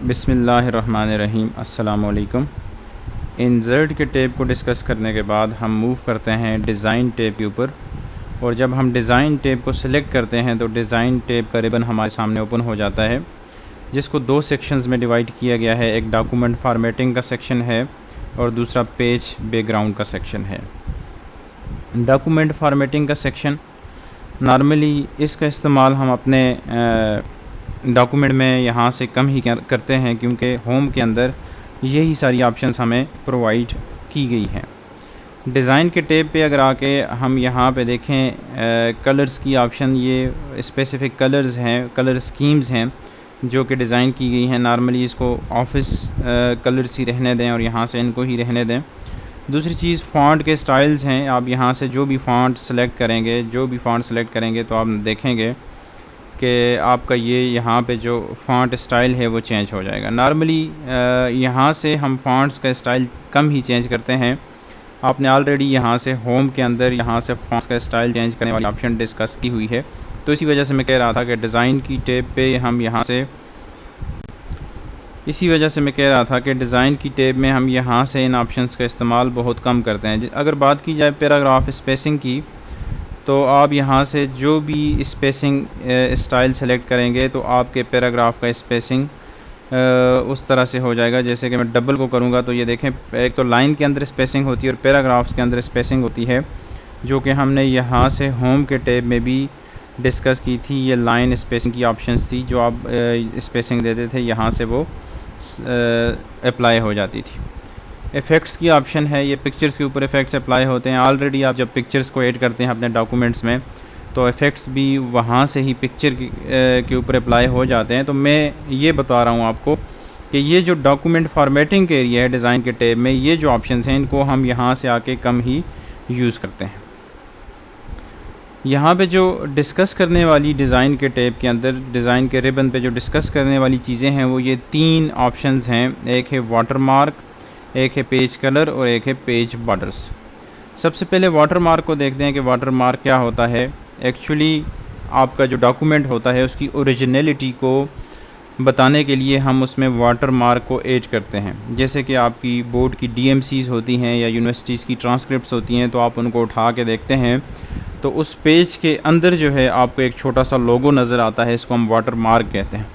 बिस्मिल्लाहिर्रहमानिर्रहीम। अस्सलाम वालेकुम। इंसर्ट के टैब को डिस्कस करने के बाद हम मूव करते हैं डिज़ाइन टैब के ऊपर, और जब हम डिज़ाइन टैब को सिलेक्ट करते हैं तो डिज़ाइन टैब का रिबन हमारे सामने ओपन हो जाता है, जिसको दो सेक्शंस में डिवाइड किया गया है। एक डॉक्यूमेंट फॉर्मेटिंग का सेक्शन है और दूसरा पेज बैकग्राउंड का सेक्शन है। डॉक्यूमेंट फॉर्मेटिंग का सेक्शन नॉर्मली इसका इस्तेमाल हम अपने डॉक्यूमेंट में यहाँ से कम ही करते हैं, क्योंकि होम के अंदर यही सारी ऑप्शंस हमें प्रोवाइड की गई हैं। डिज़ाइन के टैब पे अगर आके हम यहाँ पे देखें कलर्स की ऑप्शन, ये स्पेसिफ़िक कलर्स हैं, कलर स्कीम्स हैं जो कि डिज़ाइन की गई हैं। नॉर्मली इसको ऑफिस कलर्स ही रहने दें और यहाँ से इनको ही रहने दें। दूसरी चीज़ फ़ॉन्ट के स्टाइल्स हैं। आप यहाँ से जो भी फ़ॉन्ट सेलेक्ट करेंगे तो आप देखेंगे कि आपका ये यहाँ पे जो फ़ॉन्ट स्टाइल है वो चेंज हो जाएगा। नॉर्मली यहाँ से हम फ़ॉन्ट्स का स्टाइल कम ही चेंज करते हैं। आपने ऑलरेडी यहाँ से होम के अंदर यहाँ से फ़ॉन्ट्स का स्टाइल चेंज करने वाली ऑप्शन डिस्कस की हुई है, तो इसी वजह से मैं कह रहा था कि डिज़ाइन की टैब पे हम यहाँ से डिज़ाइन की टैब में हम यहाँ से इन ऑप्शंस का इस्तेमाल बहुत कम करते हैं। अगर बात की जाए पैराग्राफ स्पेसिंग की, तो आप यहाँ से जो भी स्पेसिंग स्टाइल सेलेक्ट करेंगे तो आपके पैराग्राफ का स्पेसिंग उस तरह से हो जाएगा। जैसे कि मैं डबल को करूँगा तो ये देखें, एक तो लाइन के अंदर स्पेसिंग होती है और पैराग्राफ्स के अंदर स्पेसिंग होती है, जो कि हमने यहाँ से होम के टैब में भी डिस्कस की थी। ये लाइन स्पेसिंग की ऑप्शंस थी, जो आप स्पेसिंग देते थे यहाँ से वो अप्लाई हो जाती थी। इफ़ेक्ट्स की ऑप्शन है, ये पिक्चर्स के ऊपर इफ़ेक्ट्स अप्लाई होते हैं। ऑलरेडी आप जब पिक्चर्स को ऐड करते हैं अपने डॉक्यूमेंट्स में, तो इफ़ेक्ट्स भी वहाँ से ही पिक्चर के ऊपर अप्लाई हो जाते हैं। तो मैं ये बता रहा हूँ आपको कि ये जो डॉक्यूमेंट फॉर्मेटिंग के एरिया है डिज़ाइन के टैब में, ये जो ऑप्शंस हैं इनको हम यहाँ से आके कम ही यूज़ करते हैं। यहाँ पे जो डिस्कस करने वाली डिज़ाइन के टैब के अंदर, डिज़ाइन के रिबन पे जो डिस्कस करने वाली चीज़ें हैं वो ये तीन ऑप्शंस हैं। एक है वाटरमार्क, एक है पेज कलर और एक है पेज बॉर्डर्स। सबसे पहले वाटरमार्क को देखते हैं कि वाटरमार्क क्या होता है। एक्चुअली आपका जो डॉक्यूमेंट होता है उसकी ओरिजिनलिटी को बताने के लिए हम उसमें वाटरमार्क को ऐड करते हैं। जैसे कि आपकी बोर्ड की DMCs होती हैं या यूनिवर्सिटीज़ की ट्रांसक्रिप्ट्स होती हैं, तो आप उनको उठा के देखते हैं तो उस पेज के अंदर जो है आपको एक छोटा सा लोगो नज़र आता है, इसको हम वाटरमार्क कहते हैं।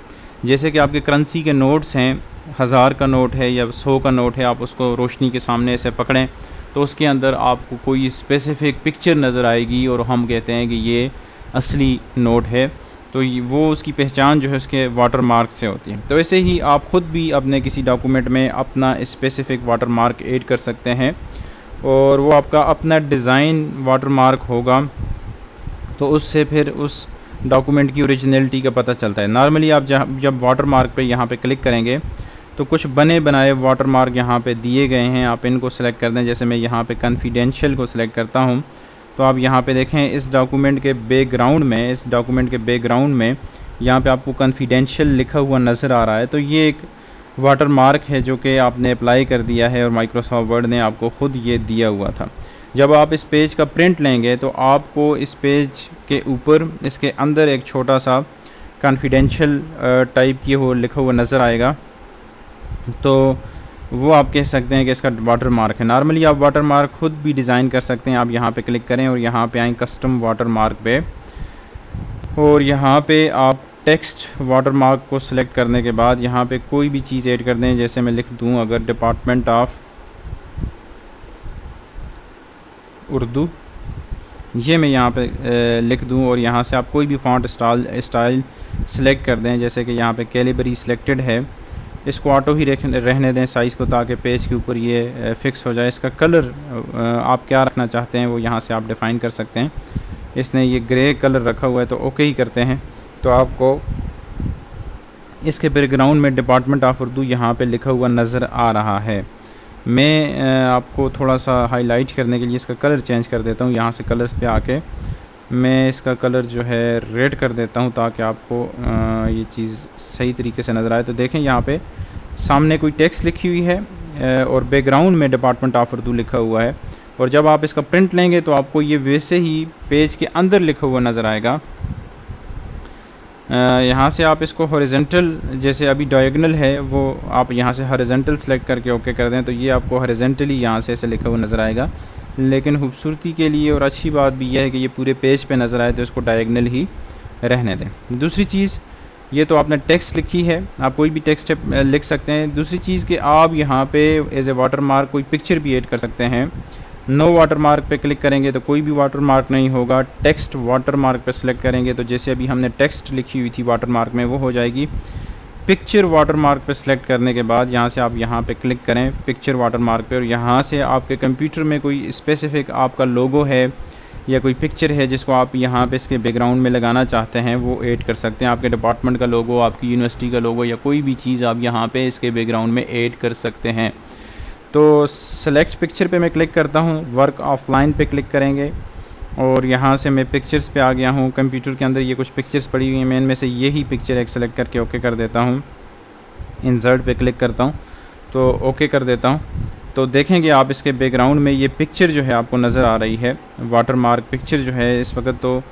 जैसे कि आपके करेंसी के नोट्स हैं, 1000 का नोट है या 100 का नोट है, आप उसको रोशनी के सामने ऐसे पकड़ें तो उसके अंदर आपको कोई स्पेसिफ़िक पिक्चर नज़र आएगी और हम कहते हैं कि ये असली नोट है, तो वो उसकी पहचान जो है उसके वाटरमार्क से होती है। तो ऐसे ही आप ख़ुद भी अपने किसी डॉक्यूमेंट में अपना स्पेसिफ़िक वाटरमार्क ऐड कर सकते हैं और वो आपका अपना डिज़ाइन वाटरमार्क होगा, तो उससे फिर उस डॉक्यूमेंट की ओरिजिनलिटी का पता चलता है। नॉर्मली आप जब वाटरमार्क पे यहाँ पे क्लिक करेंगे तो कुछ बने बनाए वाटरमार्क यहाँ पे दिए गए हैं, आप इनको सेलेक्ट कर दें। जैसे मैं यहाँ पे कॉन्फिडेंशियल को सिलेक्ट करता हूँ तो आप यहाँ पे देखें इस डॉक्यूमेंट के बैकग्राउंड में यहाँ पे आपको कॉन्फिडेंशियल लिखा हुआ नज़र आ रहा है। तो ये एक वाटरमार्क है जो कि आपने अप्लाई कर दिया है और माइक्रोसॉफ्ट वर्ड ने आपको ख़ुद ये दिया हुआ था। जब आप इस पेज का प्रिंट लेंगे तो आपको इस पेज के ऊपर इसके अंदर एक छोटा सा कॉन्फिडेंशियल टाइप की हो लिखा हुआ नज़र आएगा, तो वो आप कह सकते हैं कि इसका वाटरमार्क है। नॉर्मली आप वाटरमार्क ख़ुद भी डिज़ाइन कर सकते हैं। आप यहाँ पे क्लिक करें और यहाँ पे आएँ कस्टम वाटरमार्क पे, और यहाँ पे आप टेक्स्ट वाटरमार्क को सिलेक्ट करने के बाद यहाँ पे कोई भी चीज़ ऐड कर दें। जैसे मैं लिख दूँ अगर डिपार्टमेंट ऑफ उर्दू, ये मैं यहाँ पे लिख दूँ और यहाँ से आप कोई भी फ़ॉन्ट स्टाइल सेलेक्ट कर दें। जैसे कि यहाँ पे कैलिबरी सिलेक्टेड है, इसको ऑटो ही रहने दें साइज़ को, ताकि पेज के ऊपर ये फ़िक्स हो जाए। इसका कलर आप क्या रखना चाहते हैं वो यहाँ से आप डिफ़ाइन कर सकते हैं। इसने ये ग्रे कलर रखा हुआ है तो ओके ही करते हैं, तो आपको इसके बैकग्राउंड में डिपार्टमेंट ऑफ उर्दू यहाँ पे लिखा हुआ नज़र आ रहा है। मैं आपको थोड़ा सा हाईलाइट करने के लिए इसका कलर चेंज कर देता हूँ। यहाँ से कलर्स पे आके मैं इसका कलर जो है रेड कर देता हूँ, ताकि आपको ये चीज़ सही तरीके से नज़र आए। तो देखें यहाँ पे सामने कोई टेक्स्ट लिखी हुई है और बैकग्राउंड में डिपार्टमेंट ऑफ उर्दू लिखा हुआ है, और जब आप इसका प्रिंट लेंगे तो आपको ये वैसे ही पेज के अंदर लिखा हुआ नज़र आएगा। यहाँ से आप इसको हॉरिजेंटल, जैसे अभी डायगोनल है वो आप यहाँ से हॉरिजेंटल सेलेक्ट करके ओके कर दें तो ये आपको हॉरिजेंटली यहाँ से ऐसे लिखा हुआ नज़र आएगा। लेकिन खूबसूरती के लिए और अच्छी बात भी यह है कि ये पूरे पेज पे नज़र आए तो इसको डायगोनल ही रहने दें। दूसरी चीज़, ये तो आपने टेक्स्ट लिखी है, आप कोई भी टेक्स्ट लिख सकते हैं। दूसरी चीज़ कि आप यहाँ पे एज ए वाटर मार्क कोई पिक्चर भी ऐड कर सकते हैं। नो वाटर मार्क पे क्लिक करेंगे तो कोई भी वाटर मार्क नहीं होगा। टेक्स्ट वाटर मार्क पे सेलेक्ट करेंगे तो जैसे अभी हमने टेक्स्ट लिखी हुई थी वाटर मार्क में वो हो जाएगी। पिक्चर वाटर मार्क पे सेलेक्ट करने के बाद यहाँ से आप यहाँ पे क्लिक करें पिक्चर वाटर मार्क पे, और यहाँ से आपके कंप्यूटर में कोई स्पेसिफ़िक आपका लोगो है या कोई पिक्चर है जिसको आप यहाँ पे इसके बैकग्राउंड में लगाना चाहते हैं वो ऐड कर सकते हैं। आपके डिपार्टमेंट का लोगो, आपकी यूनिवर्सिटी का लोगो या कोई भी चीज़ आप यहाँ पे इसके बैकग्राउंड में ऐड कर सकते हैं। तो सेलेक्ट पिक्चर पे मैं क्लिक करता हूँ, वर्क ऑफलाइन पे क्लिक करेंगे और यहाँ से मैं पिक्चर्स पे आ गया हूँ। कंप्यूटर के अंदर ये कुछ पिक्चर्स पड़ी हुई हैं, मैं इनमें से यही पिक्चर एक सेलेक्ट करके ओके कर देता हूँ। इंसर्ट पे क्लिक करता हूँ तो ओके कर देता हूँ। तो देखेंगे आप इसके बैकग्राउंड में ये पिक्चर जो है आपको नज़र आ रही है, वाटर मार्क पिक्चर जो है इस वक्त। तो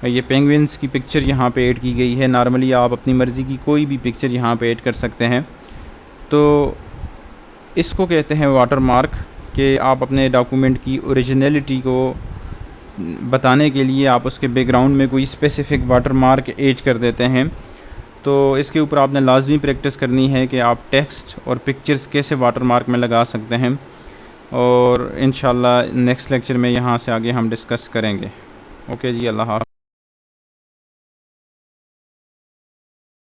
ये पेंगुइन्स की पिक्चर यहाँ पे ऐड की गई है। नॉर्मली आप अपनी मर्ज़ी की कोई भी पिक्चर यहाँ पे ऐड कर सकते हैं। तो इसको कहते हैं वाटर मार्क, कि आप अपने डॉक्यूमेंट की ओरिजिनलिटी को बताने के लिए आप उसके बैकग्राउंड में कोई स्पेसिफ़िक वाटर मार्क ऐड कर देते हैं। तो इसके ऊपर आपने लाजमी प्रैक्टिस करनी है कि आप टेक्स्ट और पिक्चर्स कैसे वाटर मार्क में लगा सकते हैं, और इंशाल्लाह नेक्स्ट लेक्चर में यहाँ से आगे हम डिस्कस करेंगे। ओके जी, अल्लाह हाफ़िज़।